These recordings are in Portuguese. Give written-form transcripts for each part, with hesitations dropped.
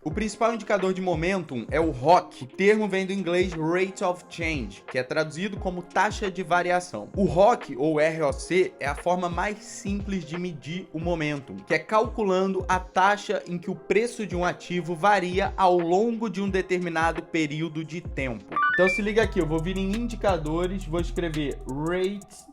O principal indicador de momentum é o ROC. O termo vem do inglês Rate of Change, que é traduzido como taxa de variação. O ROC, ou ROC, é a forma mais simples de medir o momentum, que é calculando a taxa em que o preço de um ativo varia ao longo de um determinado período de tempo. Então se liga aqui, eu vou vir em indicadores, vou escrever Rate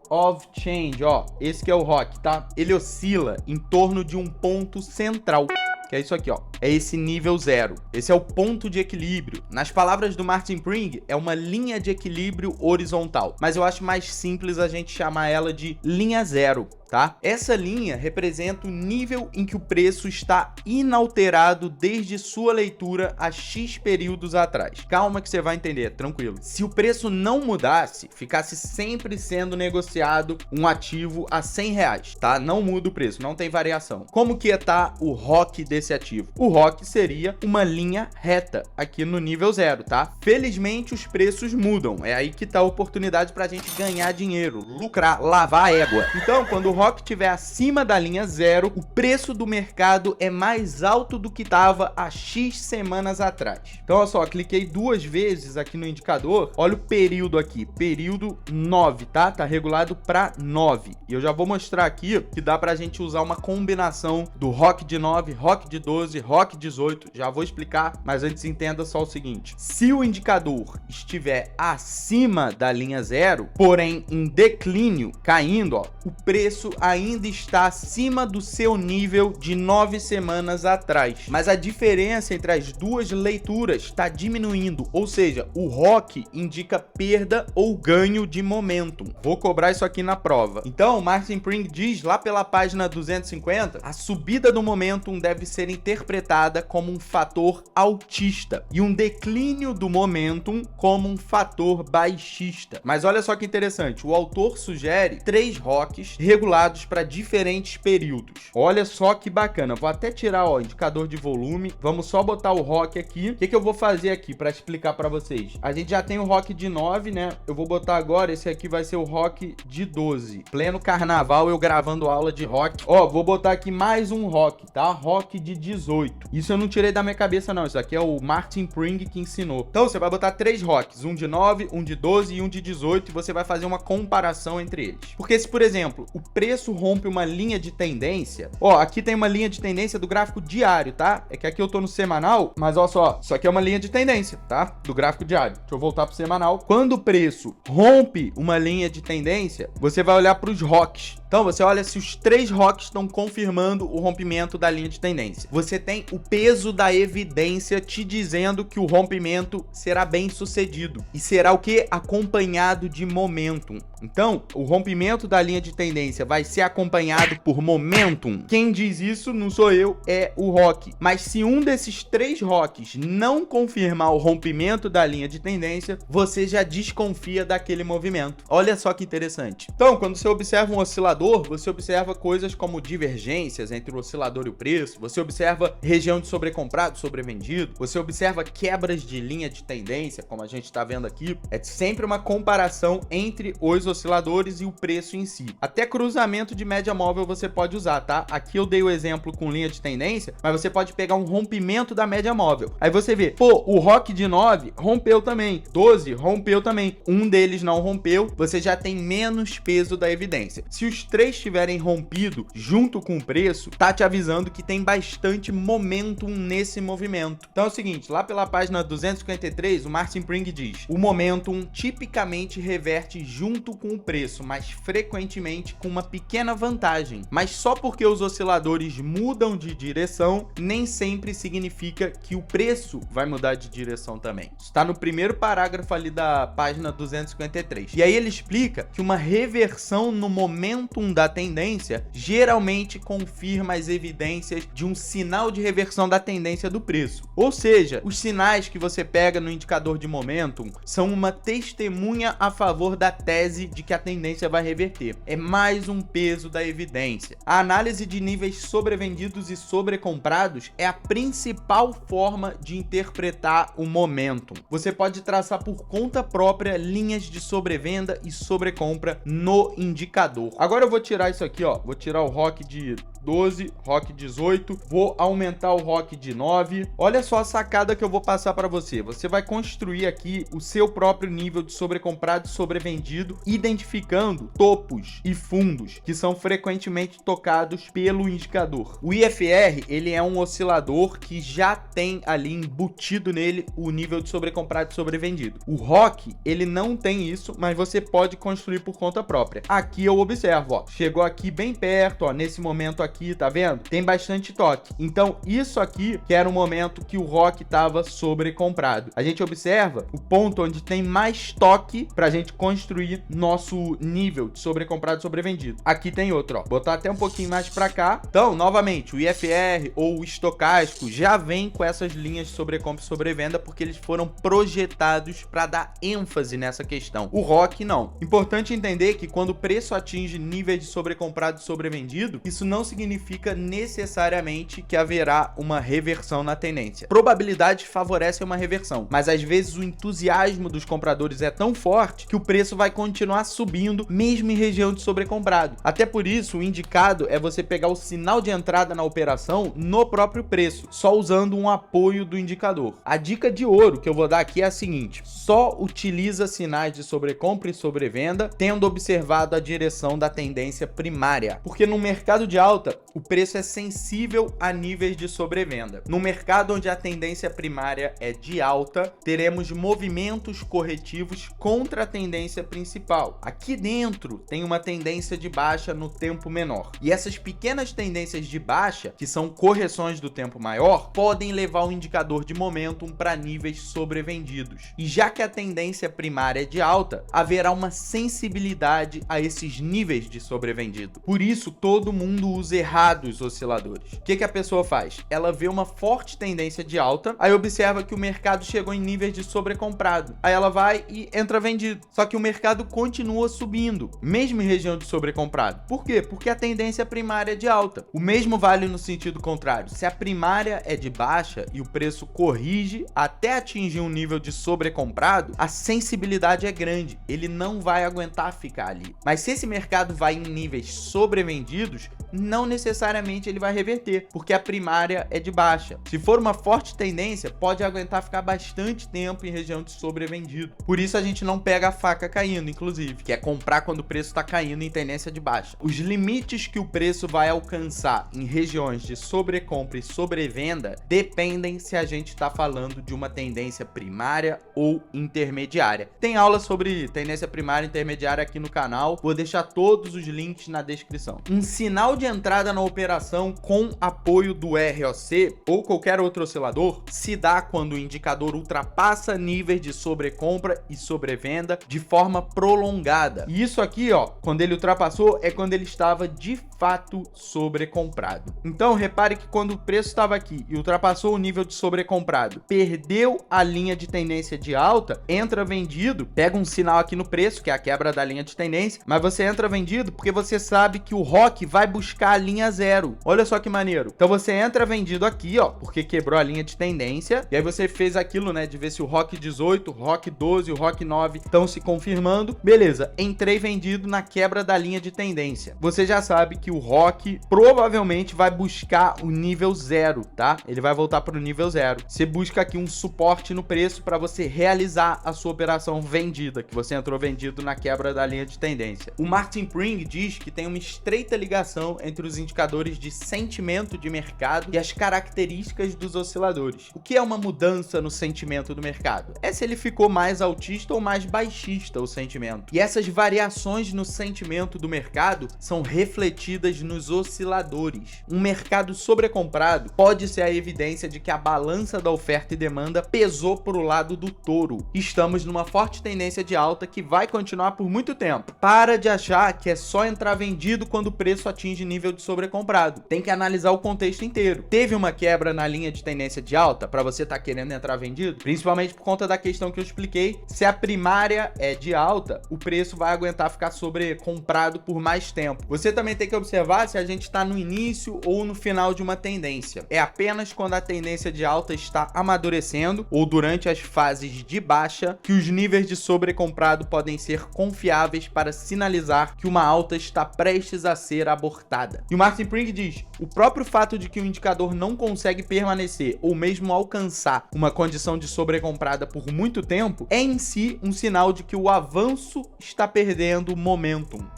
of Change, ó, esse que é o ROC, tá? Ele oscila em torno de um ponto central, que é isso aqui, ó. É esse nível zero. Esse é o ponto de equilíbrio. Nas palavras do Martin Pring, é uma linha de equilíbrio horizontal. Mas eu acho mais simples a gente chamar ela de linha zero, tá? Essa linha representa o nível em que o preço está inalterado desde sua leitura há X períodos atrás. Calma que você vai entender, tranquilo. Se o preço não mudasse, ficasse sempre sendo negociado um ativo a R$100, tá? Não muda o preço, não tem variação. Como que ia estar o ROC desse ativo? O ROC seria uma linha reta aqui no nível zero, tá? Felizmente os preços mudam, é aí que tá a oportunidade pra gente ganhar dinheiro, lucrar, lavar a égua. Então, quando o ROC estiver acima da linha zero, o preço do mercado é mais alto do que estava há X semanas atrás. Então, olha só, cliquei 2 vezes aqui no indicador, olha o período aqui, período 9, tá? Tá regulado para 9. E eu já vou mostrar aqui que dá pra gente usar uma combinação do ROC de 9, ROC de 12, ROC 18, já vou explicar, mas antes entenda só o seguinte: se o indicador estiver acima da linha zero, porém em declínio, caindo, ó, o preço ainda está acima do seu nível de 9 semanas atrás. Mas a diferença entre as duas leituras está diminuindo, ou seja, o ROC indica perda ou ganho de momentum. Vou cobrar isso aqui na prova. Então, Martin Pring diz lá pela página 250, a subida do momentum deve ser interpretada como um fator altista e um declínio do momentum como um fator baixista. Mas olha só que interessante, o autor sugere 3 ROCs regulados para diferentes períodos. Olha só que bacana, vou até tirar o indicador de volume, vamos só botar o ROC aqui. O que eu vou fazer aqui para explicar para vocês? A gente já tem o ROC de 9, né? Eu vou botar agora, esse aqui vai ser o ROC de 12. Pleno carnaval, eu gravando aula de ROC. Ó, vou botar aqui mais um ROC, tá? ROC de 18. Isso eu não tirei da minha cabeça não, isso aqui é o Martin Pring que ensinou. Então você vai botar 3 ROCs, um de 9, um de 12 e um de 18, e você vai fazer uma comparação entre eles. Porque se, por exemplo, o preço rompe uma linha de tendência, ó, aqui tem uma linha de tendência do gráfico diário, tá? É que aqui eu tô no semanal, mas olha só, isso aqui é uma linha de tendência, tá? Do gráfico diário. Deixa eu voltar pro semanal. Quando o preço rompe uma linha de tendência, você vai olhar para os ROCs. Então você olha se os 3 ROCs estão confirmando o rompimento da linha de tendência. Você tem o peso da evidência te dizendo que o rompimento será bem sucedido. E será o que? Acompanhado de momentum. Então, o rompimento da linha de tendência vai ser acompanhado por momentum. Quem diz isso não sou eu, é o ROC. Mas se um desses 3 ROCs não confirmar o rompimento da linha de tendência, você já desconfia daquele movimento. Olha só que interessante. Então, quando você observa um oscilador, você observa coisas como divergências entre o oscilador e o preço, você observa região de sobrecomprado, sobrevendido, você observa quebras de linha de tendência, como a gente está vendo aqui. É sempre uma comparação entre os osciladores e o preço em si. Até cruzamento de média móvel você pode usar, tá? Aqui eu dei o exemplo com linha de tendência, mas você pode pegar um rompimento da média móvel. Aí você vê, pô, o ROC de 9 rompeu também, 12 rompeu também, um deles não rompeu, você já tem menos peso da evidência. Se os 3 tiverem rompido junto com o preço, tá te avisando que tem bastante momentum nesse movimento. Então é o seguinte, lá pela página 253, o Martin Pring diz: o momentum tipicamente reverte junto com o preço, mas frequentemente com uma pequena vantagem. Mas só porque os osciladores mudam de direção, nem sempre significa que o preço vai mudar de direção também. Está no primeiro parágrafo ali da página 253. E aí ele explica que uma reversão no momentum da tendência geralmente confirma as evidências de um sinal de reversão da tendência do preço. Ou seja, os sinais que você pega no indicador de momentum são uma testemunha a favor da tese de que a tendência vai reverter. É mais um peso da evidência. A análise de níveis sobrevendidos e sobrecomprados é a principal forma de interpretar o momentum. Você pode traçar por conta própria linhas de sobrevenda e sobrecompra no indicador. Agora eu vou tirar isso aqui, ó. Vou tirar o ROC de 12, ROC 18, vou aumentar o ROC de 9. Olha só a sacada que eu vou passar para você. Você vai construir aqui o seu próprio nível de sobrecomprado e sobrevendido, identificando topos e fundos que são frequentemente tocados pelo indicador. O IFR, ele é um oscilador que já tem ali embutido nele o nível de sobrecomprado e sobrevendido. O ROC, ele não tem isso, mas você pode construir por conta própria. Aqui eu observo, ó, chegou aqui bem perto, ó, nesse momento aqui, tá vendo? Tem bastante toque. Então, isso aqui que era o momento que o ROC estava sobrecomprado. A gente observa o ponto onde tem mais toque para a gente construir nosso nível de sobrecomprado e sobrevendido. Aqui tem outro, ó. Botar até um pouquinho mais para cá. Então, novamente, o IFR ou o estocástico já vem com essas linhas de sobrecompra e sobrevenda porque eles foram projetados para dar ênfase nessa questão. O ROC não. Importante entender que quando o preço atinge níveis de sobrecomprado e sobrevendido, isso não significa necessariamente que haverá uma reversão na tendência. Probabilidades favorecem uma reversão, mas às vezes o entusiasmo dos compradores é tão forte que o preço vai continuar subindo mesmo em região de sobrecomprado. Até por isso, o indicado é você pegar o sinal de entrada na operação no próprio preço, só usando um apoio do indicador. A dica de ouro que eu vou dar aqui é a seguinte: só utiliza sinais de sobrecompra e sobrevenda tendo observado a direção da tendência primária, porque no mercado de alta o preço é sensível a níveis de sobrevenda. No mercado onde a tendência primária é de alta, teremos movimentos corretivos contra a tendência principal. Aqui dentro tem uma tendência de baixa no tempo menor. E essas pequenas tendências de baixa, que são correções do tempo maior, podem levar o indicador de momentum para níveis sobrevendidos. E já que a tendência primária é de alta, haverá uma sensibilidade a esses níveis de sobrevendido. Por isso, todo mundo usa errado os osciladores. O que a pessoa faz? Ela vê uma forte tendência de alta, aí observa que o mercado chegou em níveis de sobrecomprado. Aí ela vai e entra vendido. Só que o mercado continua subindo, mesmo em região de sobrecomprado. Por quê? Porque a tendência primária é de alta. O mesmo vale no sentido contrário. Se a primária é de baixa e o preço corrige até atingir um nível de sobrecomprado, a sensibilidade é grande. Ele não vai aguentar ficar ali. Mas se esse mercado vai em níveis sobrevendidos, não necessariamente ele vai reverter, porque a primária é de baixa. Se for uma forte tendência, pode aguentar ficar bastante tempo em região de sobrevendido. Por isso a gente não pega a faca caindo, inclusive, que é comprar quando o preço está caindo em tendência de baixa. Os limites que o preço vai alcançar em regiões de sobrecompra e sobrevenda dependem se a gente está falando de uma tendência primária ou intermediária. Tem aula sobre tendência primária e intermediária aqui no canal, vou deixar todos os links na descrição. Um sinal de entrada na operação com apoio do ROC ou qualquer outro oscilador se dá quando o indicador ultrapassa níveis de sobrecompra e sobrevenda de forma prolongada. E isso aqui, ó, quando ele ultrapassou é quando ele estava de fato sobrecomprado. Então repare que quando o preço estava aqui e ultrapassou o nível de sobrecomprado, perdeu a linha de tendência de alta, entra vendido, pega um sinal aqui no preço, que é a quebra da linha de tendência, mas você entra vendido porque você sabe que o ROC vai buscar a linha zero. Olha só que maneiro. Então você entra vendido aqui, ó, porque quebrou a linha de tendência, e aí você fez aquilo, né, de ver se o ROC 18, o ROC 12 e o ROC 9 estão se confirmando. Beleza, entrei vendido na quebra da linha de tendência. Você já sabe que o ROC provavelmente vai buscar o nível zero, tá? Ele vai voltar para o nível zero. Você busca aqui um suporte no preço para você realizar a sua operação vendida, que você entrou vendido na quebra da linha de tendência. O Martin Pring diz que tem uma estreita ligação entre os indicadores de sentimento de mercado e as características dos osciladores. O que é uma mudança no sentimento do mercado? É se ele ficou mais altista ou mais baixista o sentimento. E essas variações no sentimento do mercado são refletidas nos osciladores. Um mercado sobrecomprado pode ser a evidência de que a balança da oferta e demanda pesou para o lado do touro. Estamos numa forte tendência de alta que vai continuar por muito tempo. Para de achar que é só entrar vendido quando o preço atinge nível de sobrecomprado. Tem que analisar o contexto inteiro. Teve uma quebra na linha de tendência de alta para você estar querendo entrar vendido? Principalmente por conta da questão que eu expliquei. Se a primária é de alta, o preço vai aguentar ficar sobrecomprado por mais tempo. Você também tem que observar observar se a gente está no início ou no final de uma tendência. É apenas quando a tendência de alta está amadurecendo ou durante as fases de baixa que os níveis de sobrecomprado podem ser confiáveis para sinalizar que uma alta está prestes a ser abortada. E o Martin Pring diz: o próprio fato de que o indicador não consegue permanecer ou mesmo alcançar uma condição de sobrecomprada por muito tempo é em si um sinal de que o avanço está perdendo momentum.